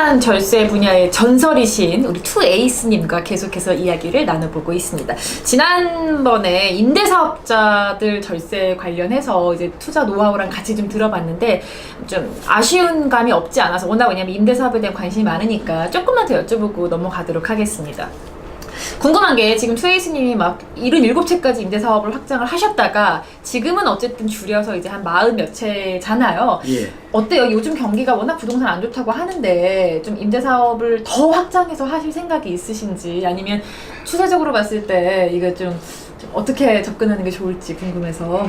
부동산 절세 분야의 전설이신 우리 투 에이스님과 계속해서 이야기를 나눠보고 있습니다. 지난번에 임대사업자들 절세 관련해서 이제 투자 노하우랑 같이 좀 들어봤는데 좀 아쉬운 감이 없지 않아서, 워낙 왜냐면 임대사업에 대한 관심이 많으니까 조금만 더 여쭤보고 넘어가도록 하겠습니다. 궁금한 게, 지금 투에이스님이 막 77채까지 임대사업을 확장을 하셨다가 지금은 어쨌든 줄여서 이제 한 40 몇 채잖아요. 예. 어때요? 요즘 경기가 워낙 부동산 안 좋다고 하는데 좀 임대사업을 더 확장해서 하실 생각이 있으신지, 아니면 추세적으로 봤을 때 이거 좀 어떻게 접근하는 게 좋을지 궁금해서.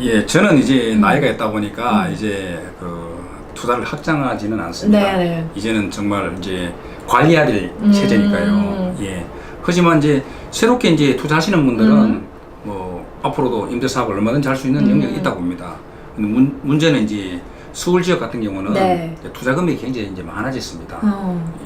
예, 저는 이제 나이가 있다 보니까 이제 그 투자를 확장하지는 않습니다. 네네. 이제는 정말 이제 관리해야 될 체제니까요. 예. 하지만 이제 새롭게 이제 투자하시는 분들은 뭐 앞으로도 임대사업을 얼마든지 할 수 있는 영역이 있다고 봅니다. 근데 문제는 이제 서울 지역 같은 경우는 네. 투자 금액이 굉장히 이제 많아졌습니다.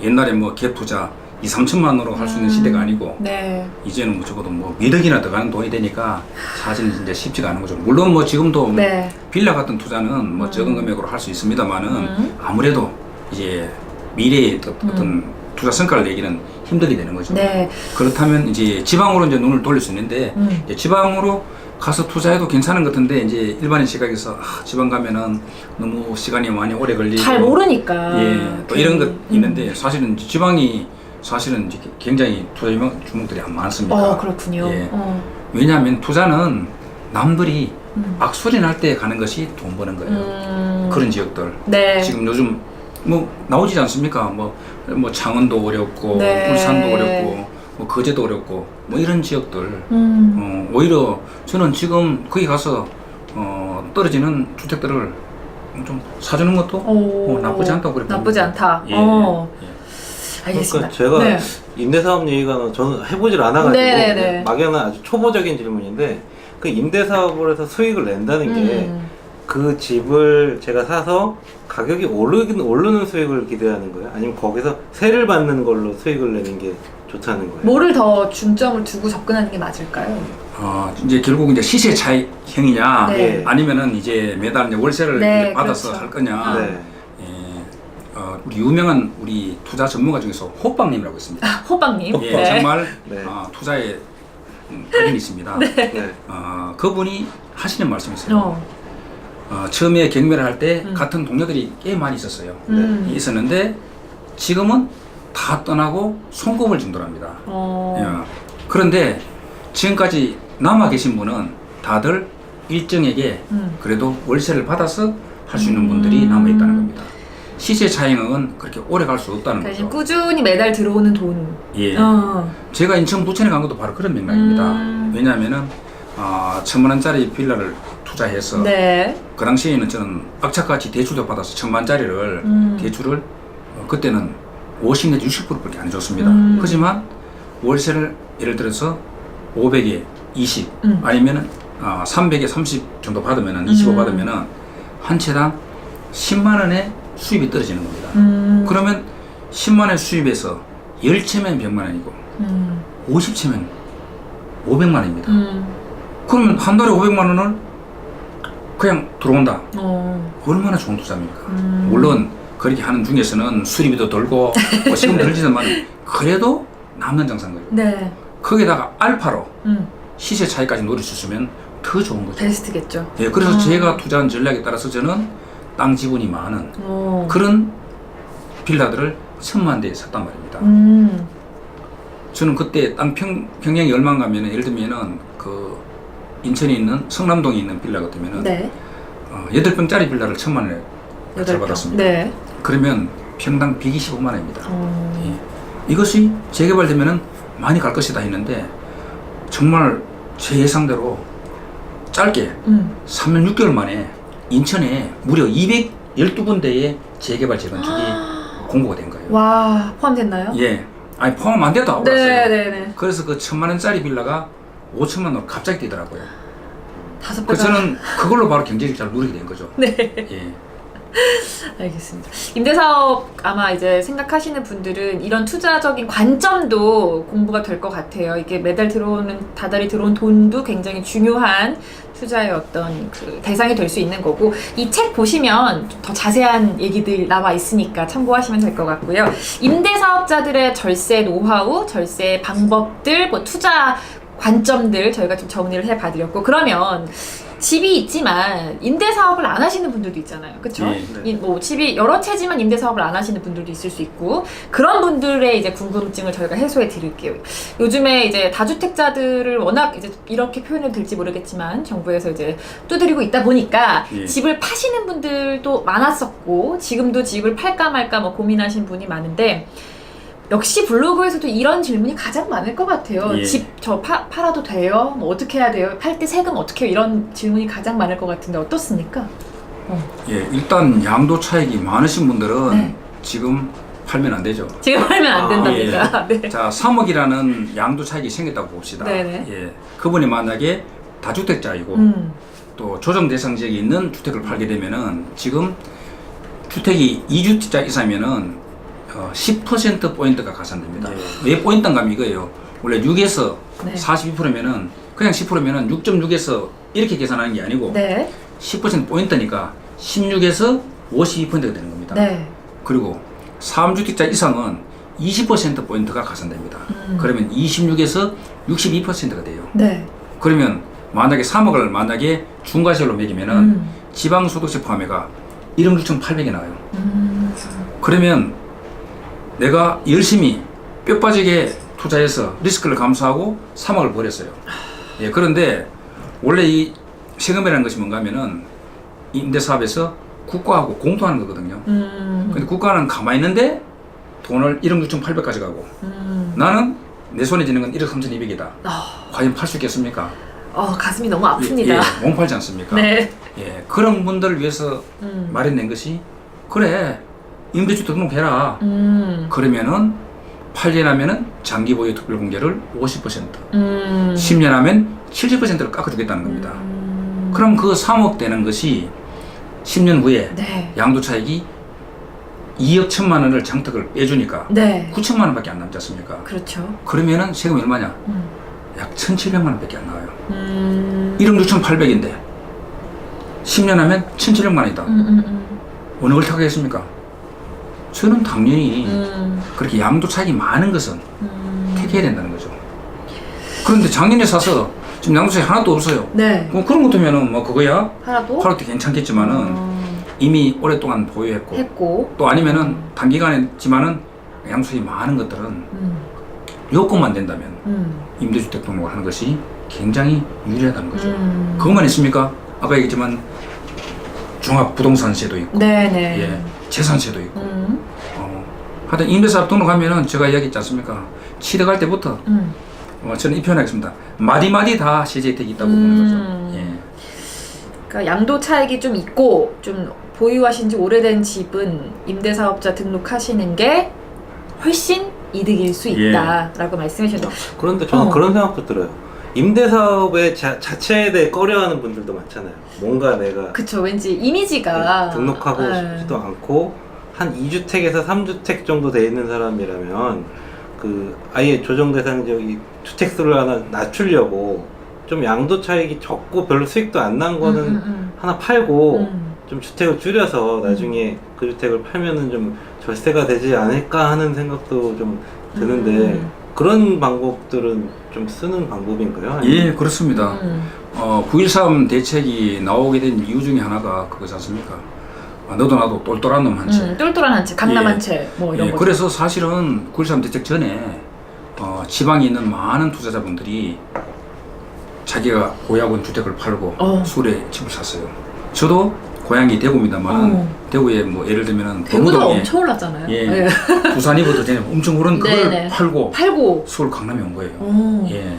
옛날에 뭐 갭 투자 2, 3천만 원으로 할 수 있는 시대가 아니고, 네. 이제는 뭐 적어도 뭐 몇억이나 더 가는 돈이 되니까 사실은 이제 쉽지가 않은 거죠. 물론 뭐 지금도 네. 빌라 같은 투자는 뭐 적은 금액으로 할 수 있습니다만은 아무래도 이제 미래의 어떤 투자 성과를 내기는 힘들게 되는 거죠. 네. 그렇다면 이제 지방으로 이제 눈을 돌릴 수 있는데, 이제 지방으로 가서 투자해도 괜찮은 것 같은데, 이제 일반인 시각에서 지방 가면은 너무 시간이 많이 오래 걸리고 잘 모르니까. 예, 또 이런 것 있는데, 사실은 지방이 사실은 이제 굉장히 투자 주목들이 많습니다. 그렇군요. 예. 왜냐하면 투자는 남들이 악소리 날 때 가는 것이 돈 버는 거예요. 그런 지역들. 네. 지금 요즘 뭐 나오지 않습니까? 뭐 창원도 어렵고, 네. 울산도 어렵고, 뭐 거제도 어렵고, 뭐 이런 지역들. 오히려 저는 지금 거기 가서 떨어지는 주택들을 좀 사주는 것도 나쁘지 않다고 그래 봅니다. 나쁘지 않다. 예. 알겠습니다. 그러니까 제가 네. 임대사업 얘기가 저는 해보질 않아가지고 네네네. 막연한 아주 초보적인 질문인데, 그 임대사업을 해서 수익을 낸다는 게 그 집을 제가 사서 가격이 오르는 수익을 기대하는 거예요? 아니면 거기서 세를 받는 걸로 수익을 내는 게 좋다는 거예요? 뭐를 더 중점을 두고 접근하는 게 맞을까요? 이제 결국 이제 시세 차익형이냐, 네. 아니면은 이제 매달 이제 월세를 네, 이제 받아서 그렇죠. 할 거냐. 네. 우리 유명한 우리 투자 전문가 중에서 호빵님이라고 있습니다. 호빵님. 예, 네. 정말 네. 투자에 달인이 있습니다. 네. 그분이 하시는 말씀이 있어요. 처음에 경매를 할 때 같은 동료들이 꽤 많이 있었어요. 있었는데 지금은 다 떠나고 손꼽을 정도랍니다. 예. 그런데 지금까지 남아 계신 분은 다들 일정에게 그래도 월세를 받아서 할 수 있는 분들이 남아 있다는 겁니다. 시세 차익은 그렇게 오래 갈 수 없다는 그러니까 거죠. 꾸준히 매달 들어오는 돈. 예. 제가 인천 부천에 간 것도 바로 그런 맥락입니다. 왜냐하면은 1,000만 원짜리 빌라를 투자해서 네. 그 당시에는 저는 악착같이 대출도 받아서 1,000만짜리를 대출을 그때는 50 내지 60%밖에 안 줬습니다. 하지만 월세를 예를 들어서 500에 20 아니면은 300에 30 정도 받으면은 25 받으면은 한 채당 10만 원의 수입이 떨어지는 겁니다. 그러면 10만 원 수입에서 10채면 100만 원이고 50채면 500만 원입니다. 그러면 한 달에 500만 원을 그냥 들어온다. 얼마나 좋은 투자입니까? 물론 그렇게 하는 중에서는 수리비도 들고 뭐 시금 들지만 그래도 남는 장사인 거예요. 네. 거기다가 알파로 시세 차이까지 노릴 수 있으면 더 좋은 거죠. 베스트겠죠. 예, 그래서 제가 투자한 전략에 따라서 저는 땅 지분이 많은 그런 빌라들을 1,000만 대에 샀단 말입니다. 저는 그때 땅 평양이 얼마 가면은, 예를 들면은 그 인천에 있는 성남동에 있는 빌라 같으면은 네. 8평짜리 빌라를 1,000만 원에 받았습니다. 네. 그러면 평당 125만 원입니다. 예. 이것이 재개발되면은 많이 갈 것이다 했는데, 정말 제 예상대로 짧게 3년 6개월 만에 인천에 무려 212군데의 재개발 재건축이 공고가 된 거예요. 와, 포함됐나요? 예. 아니 포함 안 됐다고 그랬어요. 네네네. 그래서 그 1,000만 원짜리 빌라가 5천만 원으로 갑자기 뛰더라고요. 5배가. 그래서 저는 그걸로 바로 경제적 잘 누리게 된 거죠. 네. 예. 알겠습니다. 임대사업 아마 이제 생각하시는 분들은 이런 투자적인 관점도 공부가 될 것 같아요. 이게 매달 다달이 들어온 돈도 굉장히 중요한 투자의 어떤 그 대상이 될 수 있는 거고, 이 책 보시면 더 자세한 얘기들 나와 있으니까 참고하시면 될 것 같고요. 임대사업자들의 절세 노하우, 절세 방법들, 뭐 투자 관점들 저희가 좀 정리를 해봐드렸고, 그러면 집이 있지만 임대사업을 안 하시는 분들도 있잖아요. 그쵸? 네. 뭐 집이 여러 채지만 임대사업을 안 하시는 분들도 있을 수 있고, 그런 분들의 이제 궁금증을 저희가 해소해 드릴게요. 요즘에 이제 다주택자들을 워낙 이제 이렇게 표현해도 될지 모르겠지만 정부에서 이제 두드리고 있다 보니까 예. 집을 파시는 분들도 많았었고, 지금도 집을 팔까 말까 뭐 고민하신 분이 많은데, 역시 블로그에서도 이런 질문이 가장 많을 것 같아요. 예. 집 저 팔아도 돼요? 뭐 어떻게 해야 돼요? 팔 때 세금 어떻게 해요? 이런 질문이 가장 많을 것 같은데 어떻습니까? 예, 일단 양도 차익이 많으신 분들은 네. 지금 팔면 안 되죠. 지금 팔면 안 아, 된답니다. 네. 자, 3억이라는 양도 차익이 생겼다고 봅시다. 네네. 예, 그분이 만약에 다주택자이고 또 조정 대상 지역에 있는 주택을 팔게 되면은 지금 주택이 2주택자 이상이면은 10% 포인트가 가산됩니다. 네. 왜 포인트인가 하면 이거예요. 원래 6에서 네. 42%면은 그냥 10%면은 6.6에서 이렇게 계산하는 게 아니고 네. 10% 포인트니까 16에서 52%가 되는 겁니다. 네. 그리고 3주택자 이상은 20% 포인트가 가산됩니다. 그러면 26에서 62%가 돼요. 네. 그러면 만약에 3억을 만약에 중과세로 매기면은 지방소득세 포함해가 1억 6,800이 나와요. 그러면 내가 열심히 뼈 빠지게 투자해서 리스크를 감수하고 3억을 버렸어요. 예, 그런데 원래 이 세금이라는 것이 뭔가 하면은 임대사업에서 국가하고 공투하는 거거든요. 근데 국가는 가만히 있는데 돈을 1억 6,800까지 가고 나는 내 손에 쥐는 건 1억 3,200이다. 과연 팔 수 있겠습니까? 가슴이 너무 아픕니다. 예, 못 팔지 않습니까? 네. 예, 그런 분들을 위해서 마련된 것이, 그래, 임대주택 등록해라. 그러면은 8년 하면은 장기 보유 특별 공제를 50%, 10년 하면 70%를 깎아주겠다는 겁니다. 그럼 그 3억 되는 것이 10년 후에 네. 양도 차익이 2억 1천만 원을 장특을 빼주니까 네. 9천만 원밖에 안 남지 않습니까? 그렇죠. 그러면은 세금이 얼마냐? 약 1,700만 원밖에 안 나와요. 1억 6,800인데 10년 하면 1,700만 원이다. 어느 걸 택하겠습니까? 저는 당연히 그렇게 양도 차익이 많은 것은 택해야 된다는 거죠. 그런데 작년에 사서 지금 양도 차익 하나도 없어요. 네. 그럼 그런 것도면은 뭐 그거야 하나도 팔아도 괜찮겠지만은 이미 오랫동안 보유했고 했고. 또 아니면은 단기간이지만은 양수익이 많은 것들은 요건만 된다면 임대주택 등록을 하는 것이 굉장히 유리하다는 거죠. 그것만 있습니까? 아까 얘기했지만 종합부동산세도 있고, 네네. 예, 재산세도 있고. 하여튼 임대사업 등록하면은 제가 이야기했지 않습니까? 취득할 때부터 저는 이 표현하겠습니다. 마디마디 다 세제 혜택이 있다고 보는 거죠. 예. 그러니까 양도 차익이 좀 있고 좀 보유하신 지 오래된 집은 임대사업자 등록하시는 게 훨씬 이득일 수 있다라고 말씀해 주셨는데, 그런데 저는 그런 생각도 들어요. 임대사업의 자체에 대해 꺼려하는 분들도 많잖아요. 뭔가 내가 그쵸, 왠지 이미지가 등록하고 네. 싶지도 않고 한 2주택에서 3주택 정도 돼 있는 사람이라면 그 아예 조정 대상 지역이 주택수를 하나 낮추려고 좀 양도 차익이 적고 별로 수익도 안 난 거는 하나 팔고 좀 주택을 줄여서 나중에 그 주택을 팔면은 좀 절세가 되지 않을까 하는 생각도 좀 드는데 그런 방법들은 좀 쓰는 방법인가요? 아니면? 예, 그렇습니다. 9.13 대책이 나오게 된 이유 중에 하나가 그거지 않습니까? 너도 나도 똘똘한 놈 한 채. 똘똘한 한 채, 강남 예. 한 채, 뭐 이런 예, 거. 그래서 사실은 9.13 대책 전에 지방에 있는 많은 투자자분들이 자기가 고야군 주택을 팔고 서울에 집을 샀어요. 저도 고향이 대구입니다만 대구에 뭐 예를 들면은 대구도 범우동에 엄청 올랐잖아요. 예, 네. 부산이부터 전에 엄청 오른 그걸 네네. 팔고 서울 강남에 온 거예요. 예,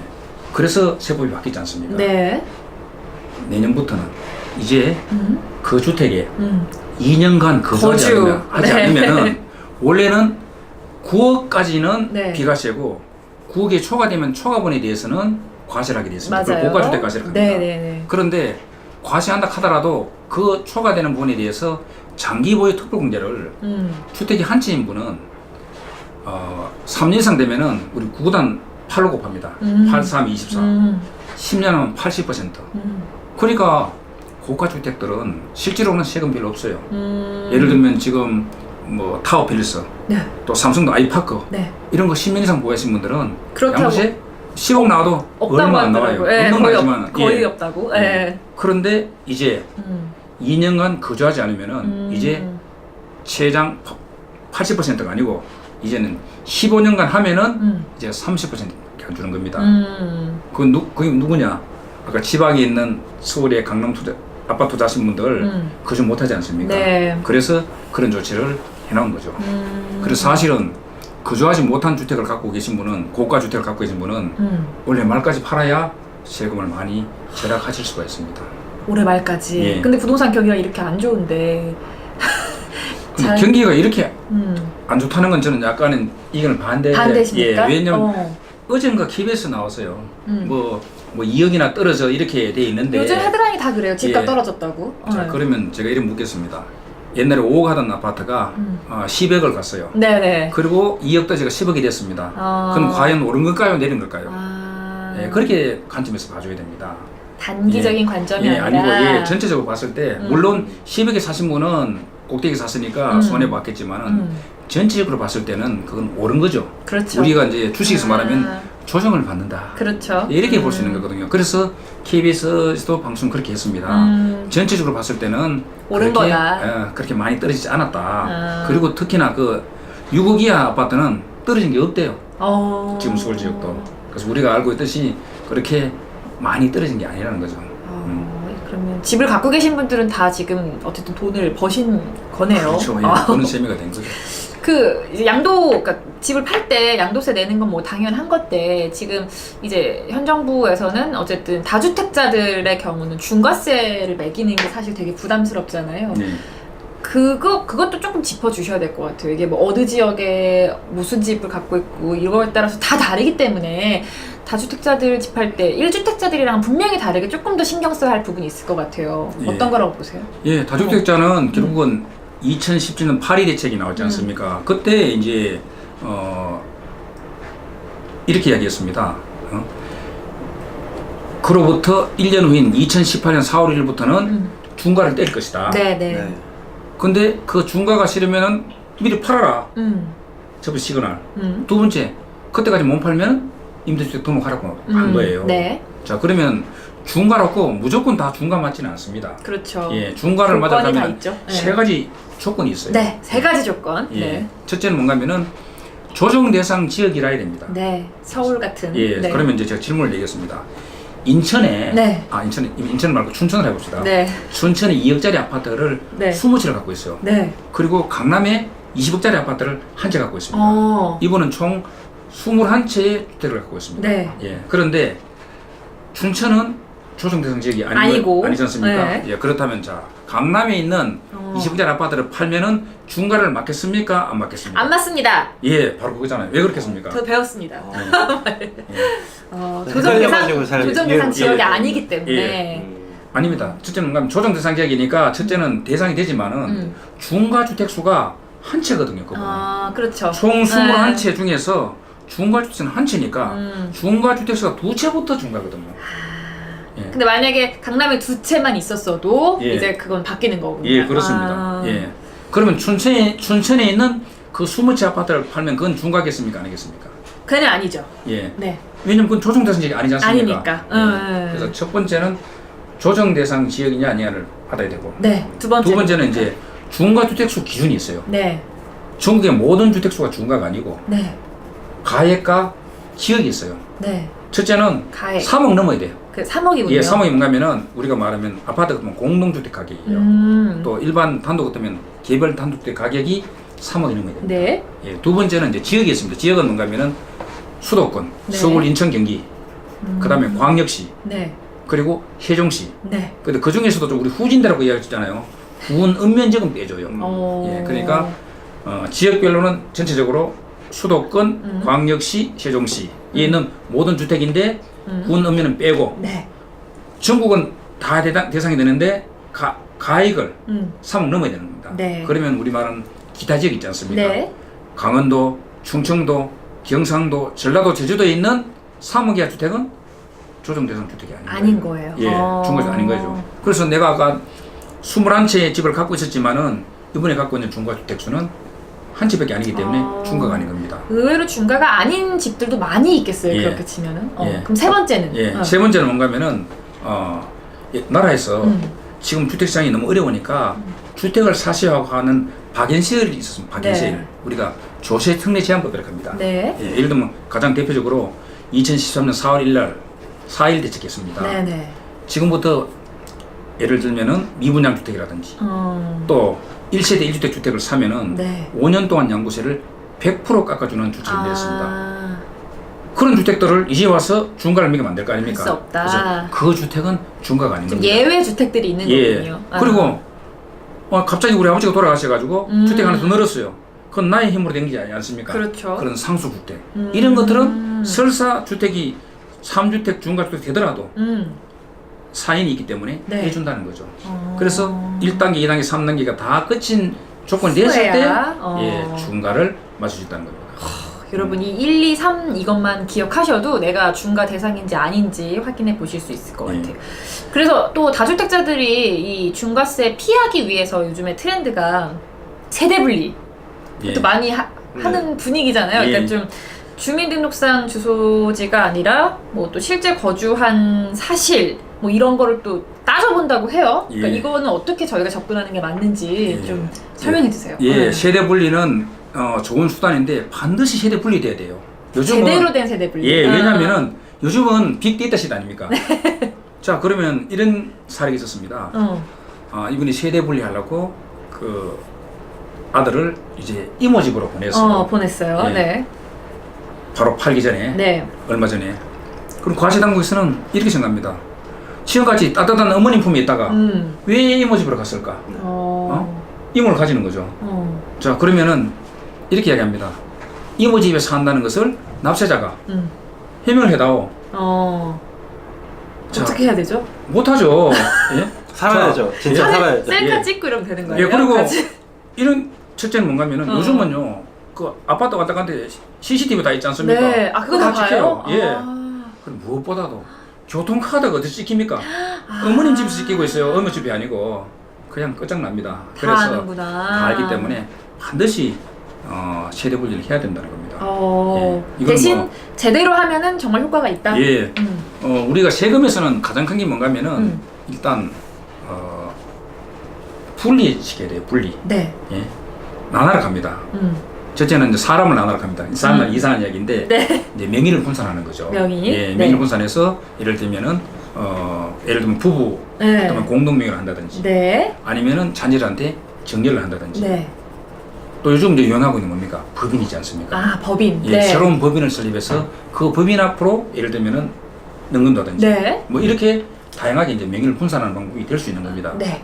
그래서 세법이 바뀌지 않습니까? 네. 내년부터는 이제 그 주택에 2년간 거주. 하지 네. 않으면은 원래는 9억까지는 네. 비과세고 9억에 초과되면 초과분에 대해서는 과세를 하게 되어 있습니다. 그걸 맞아요. 고가주택 과세를 합니다. 네네네. 그런데 과세한다 하더라도 그 초과되는 부분에 대해서 장기 보유 특별공제를 주택이 한 채인 분은 3년 이상 되면은 우리 9구단 8로 곱합니다. 8, 3, 24. 10년 하면 80%. 그러니까 고가 주택들은 실제로는 세금 별로 없어요. 예를 들면 지금 뭐 타워 필리스, 네. 또 삼성도 아이파크 네. 이런 거 10년 이상 보유하신 분들은 그렇다고 양도세 10억 나와도 없다고 얼마 안 나와요. 하더라고요. 예, 없는 거의, 거지만 거의 없다고. 예. 그런데 이제 2년간 거주하지 않으면은 이제 최장 80%가 아니고 이제는 15년간 하면은 이제 30%밖에 안 주는 겁니다. 그게 누구냐? 아까 지방에 있는 서울의 강남 투자 아파트 투자하신 분들 거주 못하지 않습니까? 네. 그래서 그런 조치를 해놓은 거죠. 그래서 사실은 거주하지 못한 주택을 갖고 계신 분은 고가 주택을 갖고 계신 분은 올해 말까지 팔아야 세금을 많이 절약하실 수가 있습니다. 올해 말까지. 예. 근데 부동산 경기가 이렇게 안 좋은데. 잘- 경기가 이렇게 안 좋다는 건 저는 약간은 이건 반대십니까? 예, 왜냐면 어젠가 KBS 나왔어요. 뭐 2억이나 떨어져 이렇게 돼 있는데 요즘 헤드라인이 다 그래요. 집값 예. 떨어졌다고. 자, 그러면 제가 이름 묻겠습니다. 옛날에 5억 하던 아파트가 10억을 갔어요. 네네. 그리고 2억 떠지가 10억이 됐습니다. 그럼 과연 오른 걸까요? 내린 걸까요? 예, 그렇게 관점에서 봐줘야 됩니다. 단기적인 관점이 예, 아니라. 아니고 예, 전체적으로 봤을 때 물론 10억에 사신 분은 꼭대기 샀으니까 손해봤겠지만은 전체적으로 봤을 때는 그건 옳은 거죠. 그렇죠. 우리가 이제 주식에서 말하면 조정을 받는다. 그렇죠. 이렇게 볼 수 있는 거거든요. 그래서 KBS도 방송 그렇게 했습니다. 전체적으로 봤을 때는 옳은 그렇게, 거다. 그렇게 많이 떨어지지 않았다. 그리고 특히나 그 6억 이하 아파트는 떨어진 게 없대요. 지금 서울 지역도. 그래서 우리가 알고 있듯이 그렇게 많이 떨어진 게 아니라는 거죠. 그러면 집을 갖고 계신 분들은 다 지금 어쨌든 돈을 버신 거네요. 그렇죠. 예, 그런 재미가 된 거죠. 그 이제 그러니까 집을 팔 때 양도세 내는 건 뭐 당연한 건데 지금 이제 현 정부에서는 어쨌든 다주택자들의 경우는 중과세를 매기는 게 사실 되게 부담스럽잖아요. 네. 그것도 조금 짚어주셔야 될 것 같아요. 이게 뭐 어느 지역에 무슨 집을 갖고 있고 이거에 따라서 다 다르기 때문에 다주택자들 집할 때 1주택자들이랑 분명히 다르게 조금 더 신경 써야 할 부분이 있을 것 같아요. 예. 어떤 거라고 보세요? 예, 다주택자는 결국은 2017년 파리 대책이 나왔지 않습니까? 그때 이제 이렇게 이야기했습니다. 그로부터 1년 후인 2018년 4월 1일부터는 중과를 뗄 것이다. 네네. 근데 그 중과가 싫으면은 미리 팔아라. 접을 시그널. 두 번째, 그때까지 못 팔면 임대주택 등록하라고 한 거예요. 네. 자, 그러면 중과라고 무조건 다 중과 맞지는 않습니다. 그렇죠. 예, 중과를 조건이 다 맞아가면 있죠. 네. 세 가지 조건이 있어요. 네, 세 가지 조건. 예. 네. 첫째는 뭔가면은 조정 대상 지역이라 해야 됩니다. 네, 서울 같은. 예, 네. 그러면 이제 제가 질문을 드리겠습니다. 인천에, 네. 인천 말고 춘천을 해봅시다. 네. 춘천에 2억짜리 아파트를 네. 20채를 갖고 있어요. 네. 그리고 강남에 20억짜리 아파트를 한 채 갖고 있습니다. 이분은 총 21채의 주택을 갖고 있습니다. 네. 예, 그런데 춘천은 조정 대상 지역이 아니고. 아니지 않습니까? 네. 예, 그렇다면 자, 강남에 있는 20억짜리 아파트를 팔면은 중과를 맞겠습니까? 안 맞겠습니까? 안 맞습니다. 예, 바로 그거잖아요. 왜 그렇겠습니까? 저 배웠습니다. 네, 조정 헷갈려가지고 잘 대상 이해를 지역이 못하겠어요. 아니기 때문에. 아닙니다. 첫째는 뭔가 조정 대상 지역이니까 첫째는 대상이 되지만은 중과 주택 수가 한 채거든요. 그거는. 그렇죠. 총 네. 21채 중에서 중과 주택수는 한 채니까 중과 주택수가 두 채부터 중과거든요. 예. 근데 만약에 강남에 두 채만 있었어도 예. 이제 그건 바뀌는 거군요. 예, 그렇습니다. 예. 그러면 춘천에 있는 그 20채 아파트를 팔면 그건 중과겠습니까? 아니겠습니까? 그는 아니죠. 예. 네. 왜냐면 그건 조정 대상 지역이 아니지 않습니까? 아니니까. 예. 그래서 첫 번째는 조정 대상 지역이냐 아니냐를 받아야 되고. 네. 두 번째는 이제 중과 주택수 기준이 있어요. 네. 전국의 모든 주택수가 중과가 아니고 네. 가액과 지역이 있어요. 네. 첫째는 가액. 3억 넘어야 돼요. 그 3억이군요. 예, 3억이 뭔가면은 우리가 말하면 아파트 같으면 공동주택 가격이에요. 또 일반 단독 같으면 개별 단독주택 가격이 3억이 넘어야 됩니다. 네. 예, 두 번째는 이제 지역이 있습니다. 지역은 뭔가면은 수도권, 네. 서울, 인천, 경기, 그다음에 광역시, 네. 그리고 세종시. 네. 근데 그 중에서도 좀 우리 후진대라고 이야기했잖아요. 후은 읍면적은 빼줘요. 예, 그러니까 지역별로는 전체적으로 수도권, 광역시, 세종시에 있는 모든 주택인데 후은 읍면은 빼고 네. 전국은 다 대상이 되는데 가액을 3억 넘어야 되는 겁니다. 네. 그러면 우리 말은 기타 지역 있지 않습니까? 네. 강원도, 충청도, 경상도, 전라도, 제주도에 있는 3억 이하 주택은 조정대상 주택이 아닌 거예요. 예, 중과가 아닌 거죠. 그래서 내가 아까 21채의 집을 갖고 있었지만은 이번에 갖고 있는 중과주택수는 한 집밖에 아니기 때문에 중과가 아닌 겁니다. 의외로 중과가 아닌 집들도 많이 있겠어요. 예. 그렇게 치면은. 예. 그럼 세 번째는? 예, 세 번째는 뭔가 하면은 나라에서 지금 주택시장이 너무 어려우니까 주택을 사시하고 하는 박연세율이 있었습니다. 박연세율. 네. 우리가 조세 특례 제한법이라고 합니다. 네. 예, 예를 들면 가장 대표적으로 2013년 4월 1일 날 4일 대책했습니다. 네네. 지금부터 예를 들면은 미분양 주택이라든지 또 1세대 1주택 주택을 사면은 네. 5년 동안 양도세를 100% 깎아주는 주택이 되었습니다. 아, 그런 주택들을 이제 와서 중과를 매기면 안 될 거 아닙니까? 할 수 없다. 그래서 그 주택은 중과가 아닌 좀 겁니다. 예외 주택들이 있는 예. 거군요. 그리고 갑자기 우리 아버지가 돌아가셔가지고 주택 하나 더 늘었어요. 그건 나의 힘으로 된 게 아니지 않습니까? 그렇죠. 그런 상수주택. 이런 것들은 설사 주택이 3주택 중과주택 되더라도 4인이 있기 때문에 네. 해준다는 거죠. 그래서 1단계, 2단계, 3단계가 다 끝인 조건이 됐을 때 예, 중과를 맞을 수 있다는 겁니다. 여러분이 1, 2, 3 이것만 기억하셔도 내가 중과 대상인지 아닌지 확인해 보실 수 있을 것 같아요. 그래서 또 다주택자들이 이 중과세 피하기 위해서 요즘에 트렌드가 세대 분리 예. 또 많이 하는 분위기잖아요. 예. 그러니까 좀 주민등록상 주소지가 아니라 뭐 또 실제 거주한 사실 뭐 이런 거를 또 따져본다고 해요. 그러니까 예. 이거는 어떻게 저희가 접근하는 게 맞는지 예. 좀 설명해 주세요. 예, 세대 분리는 좋은 수단인데 반드시 세대 분리돼야 돼요. 요즘은 제대로 된 세대 분리. 예, 왜냐면은 요즘은 빅데이터 시대 아닙니까? 자, 그러면 이런 사례가 있었습니다. 이분이 세대 분리하려고 그 아들을 이제 이모 집으로 보냈어요. 보냈어요. 예. 네. 바로 팔기 전에, 네. 얼마 전에. 그럼 과세당국에서는 이렇게 생각합니다. 지금까지 따뜻한 어머님 품에 있다가 왜 이모 집으로 갔을까? 이모를 가지는 거죠. 자, 그러면은 이렇게 이야기합니다. 이모 집에 산다는 것을 납세자가 해명을 해다오. 자, 어떻게 해야 되죠? 못하죠. 예? 살아야죠. 진짜 예. 살아야죠. 셀카 예. 찍고 이러면 되는 거예요? 예, 그리고 같이? 이런 첫째는 뭔가 하면은 요즘은요, 그 아파트 왔다 갔다 CCTV 다 있지 않습니까? 네. 그거 다 봐요? 예. 그럼 무엇보다도 교통카드가 어떻게 찍힙니까? 어머님 집에서 찍히고 있어요. 어머 집이 아니고. 그냥 끝장납니다. 다 아는구나. 다 알기 때문에 반드시 세대 분리를 해야 된다는 겁니다. 예, 이건 대신 뭐- 제대로 하면은 정말 효과가 있다. 예. 우리가 세금에서는 가장 큰 게 뭔가 하면은 일단 분리시켜야 돼요. 분리. 네. 예. 나눠라 갑니다. 첫째는 이제 사람을 나눠라 갑니다. 사람을 이상한 이야기인데 네. 이제 명의를 분산하는 거죠. 명의? 예, 네. 명의를 분산해서 예를 들면은 예를 들면 부부 네. 그러면 공동 명의를 한다든지 네. 아니면은 자녀들한테 정리를 한다든지 네. 또 요즘 이제 유행하고 있는 뭡니까? 법인이지 않습니까? 법인. 예, 네. 새로운 법인을 설립해서 그 법인 앞으로 예를 들면은 넣는다든지 네. 뭐 이렇게 다양하게 이제 명의를 분산하는 방법이 될 수 있는 겁니다. 네.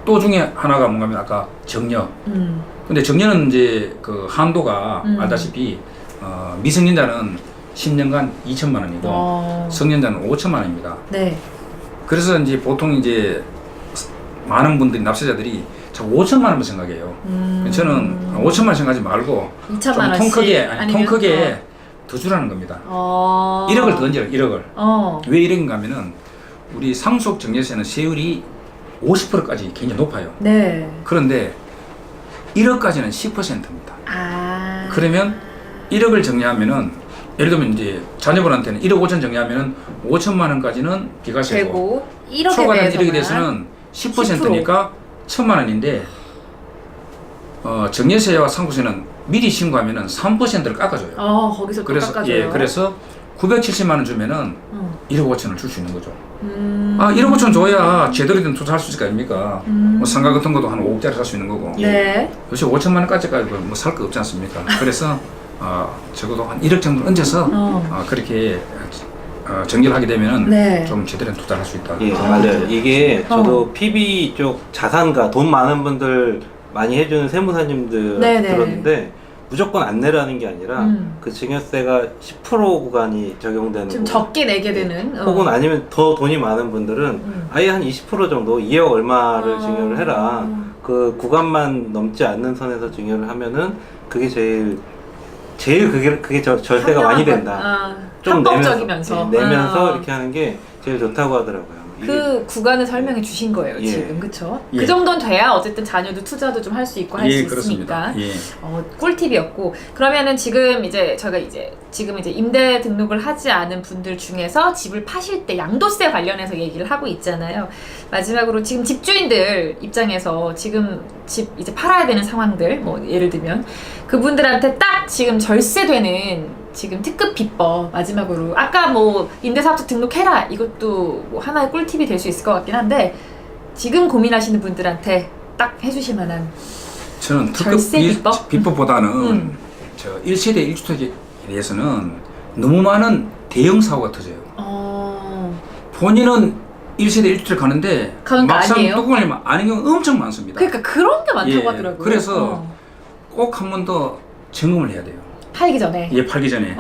또 중에 하나가 뭔가 하면 아까 정려. 근데 정려는 이제 그 한도가 알다시피 미성년자는 10년간 2천만 원이고 성년자는 5천만 원입니다. 네. 그래서 이제 보통 이제 많은 분들이 납세자들이 자 5천만 원만 생각해요. 저는 5천만 원 생각하지 말고 2천만 좀 통 원씩 크게 아니면 통 크게 더 주라는 겁니다. 1억을 더 얹으라 1억을. 왜 1억인가 하면은 우리 상속 정려세는 세율이 50%까지 굉장히 높아요. 네. 그런데 1억까지는 10%입니다. 그러면 1억을 정리하면은 예를 들면 이제 자녀분한테는 1억 5천 정리하면은 5천만 원까지는 비과세고 되고 1억에 초과된 대해서는 1억에 대해서는 10%니까 1천만 원인데 정려세와 상부세는 미리 신고하면은 3%를 깎아줘요. 거기서 또 그래서 깎아줘요. 예, 그래서 970만 원 주면은 1억 5천을 줄 수 있는 거죠. 1억 5천 줘야 제대로 된 투자할 수 있을 거 아닙니까? 뭐 상가 같은 것도 한 5억짜리 살 수 있는 거고. 네. 요새 5천만 원까지 가지고 뭐 살 거 없지 않습니까? 그래서 적어도 한 1억 정도 얹어서 그렇게 정리를 하게 되면은 네. 좀 제대로 된 투자를 할 수 있다. 예, 맞아요. 이게 저도 PB 쪽 자산가 돈 많은 분들 많이 해주는 세무사님들 네네. 들었는데 무조건 안 내라는 게 아니라 그 증여세가 10% 구간이 적용되는 좀 거. 적게 내게 되는. 혹은 아니면 더 돈이 많은 분들은 아예 한 20% 정도 2억 얼마를 증여를 해라. 그 구간만 넘지 않는 선에서 증여를 하면은 그게 제일 그게 절세가 많이 된다. 좀 합법적이면서 내면서 이렇게 하는 게 제일 좋다고 하더라고요. 그 구간을 설명해 주신 거예요, 예. 지금. 그쵸? 예. 그 정도는 돼야 어쨌든 자녀도 투자도 좀 할 수 있고 할 수 있으니까. 그렇습니다. 예. 꿀팁이었고, 그러면은 지금 이제 저희가 지금 임대 등록을 하지 않은 분들 중에서 집을 파실 때 양도세 관련해서 얘기를 하고 있잖아요. 마지막으로 지금 집주인들 입장에서 지금 집 이제 팔아야 되는 상황들, 뭐 예를 들면 그분들한테 딱 지금 절세되는 지금 특급 비법 마지막으로 아까 뭐 임대사업자 등록해라 이것도 뭐 하나의 꿀팁이 될 수 있을 것 같긴 한데 지금 고민하시는 분들한테 딱 해주실 만한 저는 특급 절세 비법? 비법보다는 저 1세대 1주택에 대해서는 너무 많은 대형 사고가 터져요. 본인은 1세대 1주택 가는데 그건 막상 아니에요? 뚜껑을 열면 아는 경우 엄청 많습니다. 그러니까 그런 게 많다고 예, 하더라고요. 그래서 꼭 한 번 더 점검을 해야 돼요. 팔기 전에. 예, 팔기 전에.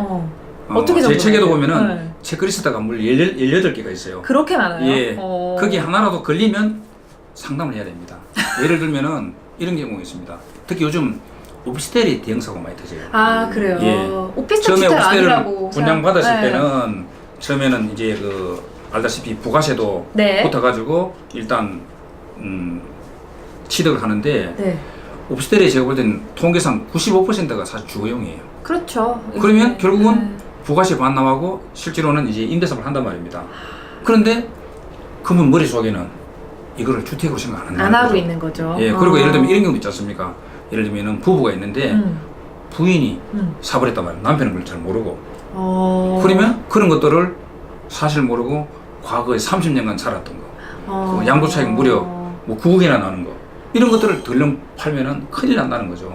어떻게 제 점검해요? 책에도 보면은 네. 체크리스트가 건물 18개가 있어요. 그렇게 많아요? 예. 거기 하나라도 걸리면 상담을 해야 됩니다. 예를 들면은 이런 경우가 있습니다. 특히 요즘 오피스텔이 대형 사고가 많이 터져요. 아, 그래요? 예. 오피스텔 처음에 주택 오피스텔을 아니라고 분양받았을 생각- 네. 때는 처음에는 이제 알다시피 부가세도 네. 붙어가지고 일단 취득을 하는데 네. 오피스텔이 제가 볼 때는 통계상 95%가 사실 주거용이에요. 그렇죠. 그러면 결국은 네. 부가세 반납하고 실제로는 이제 임대사업을 한단 말입니다. 그런데 그분 머릿속에는 이거를 주택으로 생각 안 한다는 안 하고 거죠. 있는 거죠. 예, 그리고 예를 들면 이런 경우도 있지 않습니까? 예를 들면 부부가 있는데 부인이 사업을 했단 말이에요. 남편은 그걸 잘 모르고. 그러면 그런 것들을 사실 모르고 과거에 30년간 살았던 거. 그 양도 차익 무려 뭐 9억이나 나는 거. 이런 것들을 덜렁 팔면은 큰일 난다는 거죠.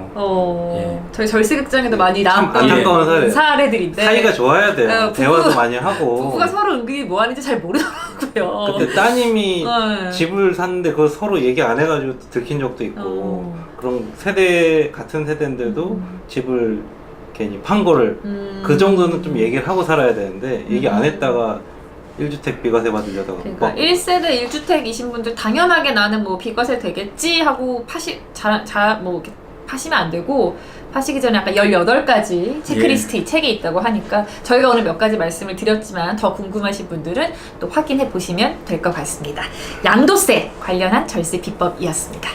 예. 저희 절세극장에도 많이 참 나왔던 안타까운 사례. 사례들인데 사이가 좋아야 돼요. 부부- 대화도 많이 하고. 부부가 서로 은근히 뭐 하는지 잘 모르더라고요. 그때 따님이 네. 집을 샀는데 그거 서로 얘기 안 해가지고 들킨 적도 있고 그런 같은 세대인데도 집을 괜히 판 거를 그 정도는 좀 얘기를 하고 살아야 되는데 얘기 안 했다가 1주택 비과세 받으려다가 그러니까 막 1세대 1주택이신 분들 당연하게 나는 뭐 비과세 되겠지 하고 뭐 이렇게 파시면 안 되고 파시기 전에 아까 18가지 체크리스트 이 책에 있다고 하니까 저희가 오늘 몇 가지 말씀을 드렸지만 더 궁금하신 분들은 또 확인해 보시면 될 것 같습니다. 양도세 관련한 절세 비법이었습니다.